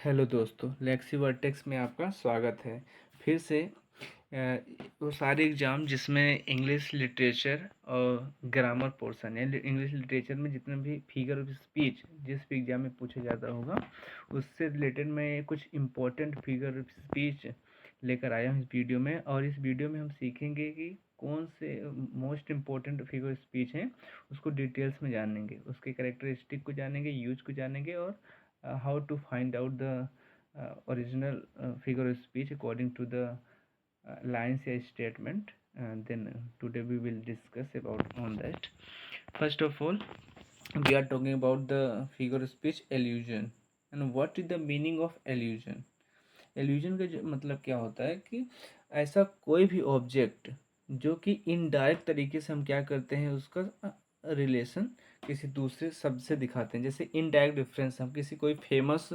Hello दोस्तों, Lexi vertex में आपका स्वागत है। फिर से वो सारे एग्ज़ाम जिसमें इंग्लिश लिटरेचर और ग्रामर पोर्शन है। इंग्लिश लिटरेचर में जितने भी फिगर ऑफ स्पीच जिस भी एग्ज़ाम में पूछा जाता होगा उससे रिलेटेड मैं कुछ इम्पोर्टेंट फिगर ऑफ स्पीच लेकर आया हूँ इस वीडियो में। और इस वीडियो में हम सीखेंगे कि कौन से most important figure of speech हैं, उसको डिटेल्स में जानेंगे, उसके कैरेक्टरिस्टिक को जानेंगे, यूज को जानेंगे, और how to find out the original figure of speech according to the lines or statement. Then today we will discuss about on that. First of all, we are talking about the figure of speech allusion. And what is the meaning of allusion? एल्यूजन का जो मतलब क्या होता है कि ऐसा कोई भी ऑब्जेक्ट जो कि इनडायरेक्ट तरीके से हम क्या करते हैं, उसका रिलेशन किसी दूसरे शब्द से दिखाते हैं। जैसे इनडायरेक्ट रेफरेंस, हम किसी कोई फेमस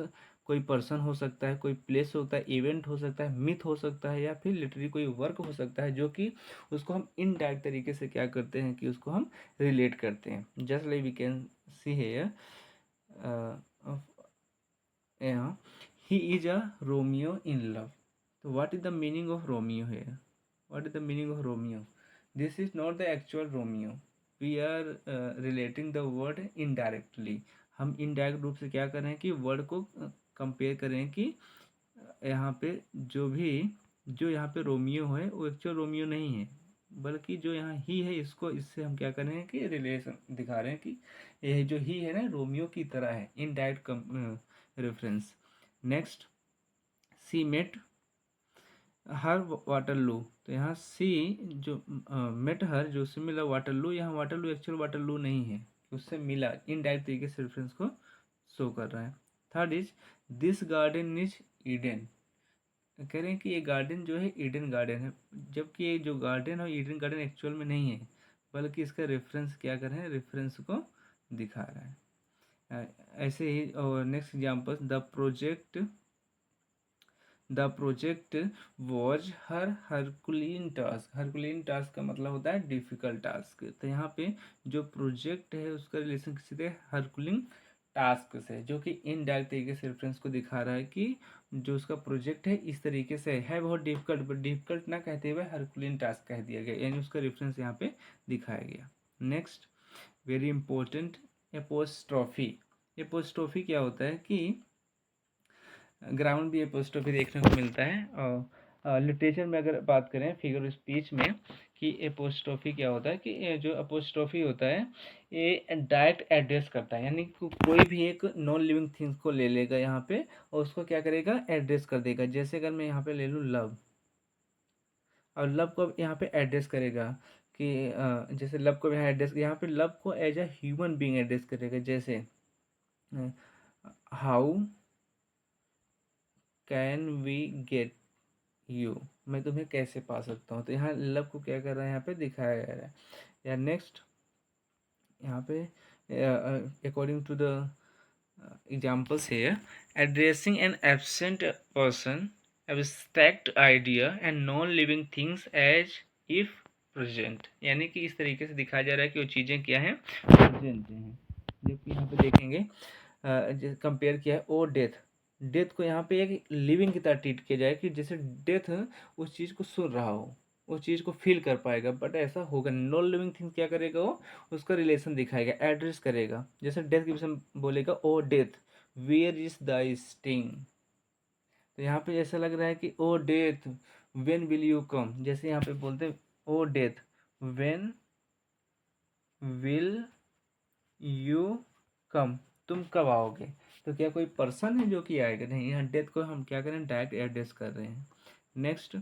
कोई पर्सन हो सकता है, कोई प्लेस होता है, इवेंट हो सकता है, मिथ हो सकता है, या फिर लिटरेरी कोई वर्क हो सकता है, जो कि उसको हम इनडायरेक्ट तरीके से क्या करते हैं कि उसको हम रिलेट करते हैं। Just like we can see here, he is a Romeo in love. So what is the meaning of Romeo here? What is the meaning of Romeo? This is not the actual Romeo. We are relating the word indirectly. हम indirect रूप से क्या कर रहे हैं कि word को compare करें कि यहाँ पे जो यहाँ पे रोमियो है वो एक्चुअल रोमियो नहीं है, बल्कि जो यहाँ ही है इसको इससे हम क्या कर रहे हैं कि रिलेशन दिखा रहे हैं कि यह जो ही है ना रोमियो की तरह है, indirect reference. Next, she met her Waterloo. तो यहाँ सी जो मेट हर जो उससे मिला वाटरलू, यहाँ वाटरलू एक्चुअल वाटरलू नहीं है, उससे मिला, इनडायरेक्ट तरीके से रेफरेंस को शो कर रहा है। Third is this garden is Eden. कह रहे हैं कि ये गार्डन जो है ईडन गार्डन है, जबकि ये जो गार्डन है ईडन गार्डन एक्चुअल में नहीं है, बल्कि इसका रेफरेंस क्या कर रहे हैं, रेफरेंस को दिखा रहा है। ऐसे ही और next example, the project was herculean task. Herculean task का मतलब होता है डिफिकल्ट टास्क। तो यहाँ पे जो प्रोजेक्ट है उसका रिलेशन किसी से हरकुलिन टास्क से, जो कि इनडायरेक्ट तरीके से रेफरेंस को दिखा रहा है कि जो उसका प्रोजेक्ट है इस तरीके से है बहुत डिफिकल्ट, बट डिफिकल्ट ना कहते हुए हरकुलिन टास्क कह दिया गया, यानी उसका रेफरेंस यहाँ पे दिखाया गया। Next, very important, apostrophe. Apostrophe क्या होता है कि ग्राउंड भी एपोस्ट्रोफी देखने को मिलता है। और लिटरेचर में अगर बात करें फिगर स्पीच में कि एपोस्ट्रोफी क्या होता है कि ये जो एपोस्ट्रोफी होता है ये डायरेक्ट एड्रेस करता है, यानी कोई भी एक नॉन लिविंग थिंग्स को ले लेगा यहाँ पे और उसको क्या करेगा, एड्रेस कर देगा। जैसे अगर मैं यहाँ पे ले लूँ लव, और लव को यहाँ पे एड्रेस करेगा कि जैसे लव को यहाँ पे लव को as a human being address करेगा। जैसे how can we get you, मैं तुम्हें कैसे पा सकता हूँ। तो यहाँ लव को क्या कर रहा है, यहाँ पे दिखाया गया है। या नेक्स्ट, यहाँ पे अकॉर्डिंग टू द एग्जाम्पल्स है, addressing an absent person, abstract idea and non living things as if present, यानी कि इस तरीके से दिखाया जा रहा है कि वो चीज़ें क्या हैं, प्रेजेंट हैं। जबकि यहाँ पे देखेंगे कंपेयर किया है ओ डेथ, डेथ को यहाँ पे एक लिविंग की तरह ट्रीट किया जाए कि जैसे डेथ उस चीज़ को सुन रहा हो, उस चीज़ को फील कर पाएगा, बट ऐसा होगा नॉन लिविंग थिंग क्या करेगा, वो उसका रिलेशन दिखाएगा, एड्रेस करेगा। जैसे डेथ के विषय में बोलेगा O death where is the sting, तो यहाँ पे ऐसा लग रहा है कि O death when will you come. जैसे यहाँ पे बोलते हैं O death when will you come, तुम कब आओगे। तो क्या कोई पर्सन है जो कि आएगा, नहीं, यहाँ डेथ को हम क्या करें, डायरेक्ट एड्रेस कर रहे हैं। Next,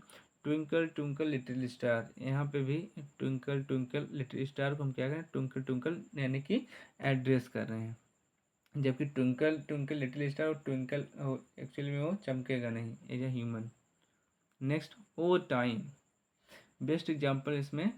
twinkle twinkle little star, यहाँ पे भी ट्विंकल ट्विंकल लिटिल स्टार को हम क्या करें, ट्विंकल ट्विंकल यानी कि एड्रेस कर रहे हैं। जबकि ट्विंकल ट्विंकल लिटिल स्टार और ट्विंकल एक्चुअली में वो चमकेगा नहीं, एज ए ह्यूमन। नेक्स्ट, ओ टाइम, बेस्ट एग्जाम्पल इसमें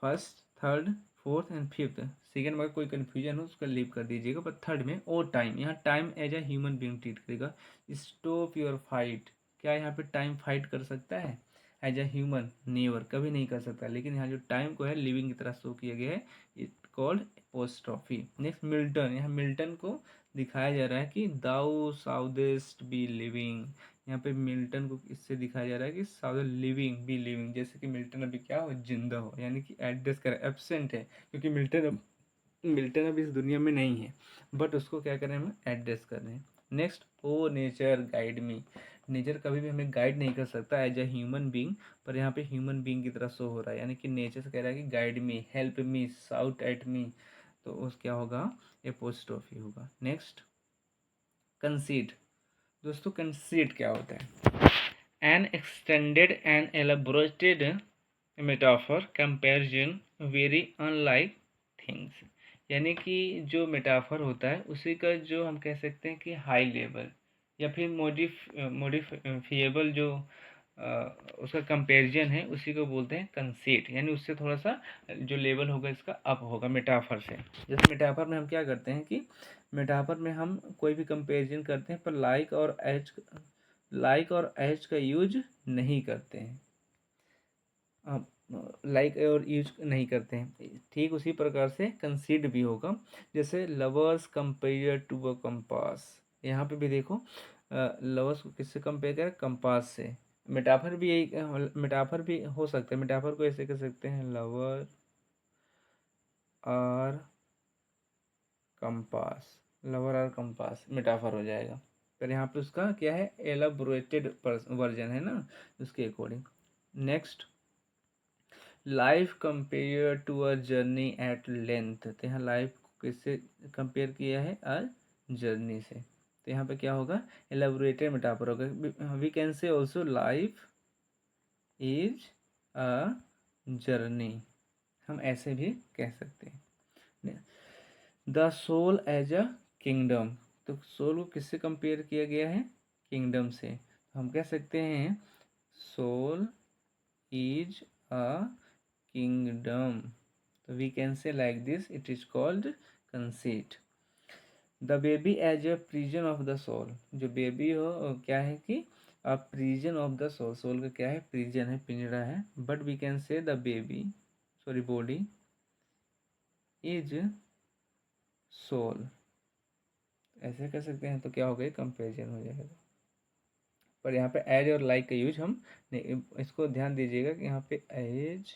first, third, fourth and fifth. Second में कोई कन्फ्यूजन हो उसका लीव कर दीजिएगा, पर थर्ड में ओ टाइम, यहाँ time as a human being treat करेगा। स्टॉप योर फाइट, क्या यहाँ पे टाइम फाइट कर सकता है एज ए ह्यूमन, नेवर, कभी नहीं कर सकता। लेकिन यहाँ जो टाइम को है लिविंग की तरह शो किया गया है, it called apostrophe. Next, Milton, यहाँ मिल्टन को दिखाया जा रहा है कि दाउ साउदेस्ट बी लिविंग। यहाँ पे मिल्टन को इससे दिखाया जा रहा है कि साउद लिविंग बी लिविंग, जैसे कि मिल्टन अभी क्या हो, जिंदा हो, यानी कि एड्रेस कर एब्सेंट है, क्योंकि मिल्टन अब इस दुनिया में नहीं है, बट उसको क्या कर रहे हैं, हम एड्रेस कर रहे हैं। नेक्स्ट, ओ नेचर गाइड मी। नेचर कभी भी हमें गाइड नहीं कर सकता एज अ ह्यूमन बींग, पर यहाँ पे ह्यूमन बींग की तरह शो हो रहा है, यानी कि नेचर से कह रहा है कि guide me, help me, shout at me, तो उस क्या होगा, एपोस्ट्रोफी होगा। नेक्स्ट, कंसीड। दोस्तों कंसीड क्या होता है? N extended and elaborated metaphor comparison very unlike things, यानी कि जो मेटाफर होता है उसी का जो हम कह सकते हैं कि हाई लेवल या फिर मोडिफिएबल जो उसका कंपैरिजन है, उसी को बोलते हैं कंसीट, यानी उससे थोड़ा सा जो लेवल होगा इसका अप होगा मेटाफर से। जैसे मेटाफर में हम क्या करते हैं कि मेटाफर में हम कोई भी कंपैरिजन करते हैं पर लाइक और एज का यूज नहीं करते हैं, लाइक और यूज नहीं करते हैं। ठीक उसी प्रकार से कंसीड भी होगा, जैसे lovers compare to a compass. यहाँ पे भी देखो, लवर्स को किससे कंपेयर करें, कंपास से। मेटाफर भी यही, मेटाफर भी हो सकता है, मेटाफर को ऐसे कह सकते हैं, लवर और कंपास, लवर और कंपास मेटाफर हो जाएगा। पर यहाँ पे उसका क्या है, एलाबोरेटेड वर्जन है ना, उसके according. Next, life compare to a journey at length. तो यहाँ लाइफ को किससे कंपेयर किया है, अ जर्नी से, तो यहाँ पे क्या होगा, एलाबोरेटेड मेटाफर होगा। We can say also life is a journey, हम ऐसे भी कह सकते हैं। The soul as a kingdom, तो सोल को किससे कंपेयर किया गया है, किंगडम से, हम कह सकते हैं soul is a kingdom, so we can say like this, it is called conceit. The baby as a prison of the soul, जो बेबी हो क्या है कि a prison of the soul, soul का क्या है, prison है, पिंजरा है, but we can say the baby, sorry, body is soul, ऐसे कर सकते हैं, तो क्या हो गया, कंपेरिजन हो जाएगा। पर यहाँ पे एज और लाइक का यूज हम नहीं, इसको ध्यान दीजिएगा कि यहाँ पे एज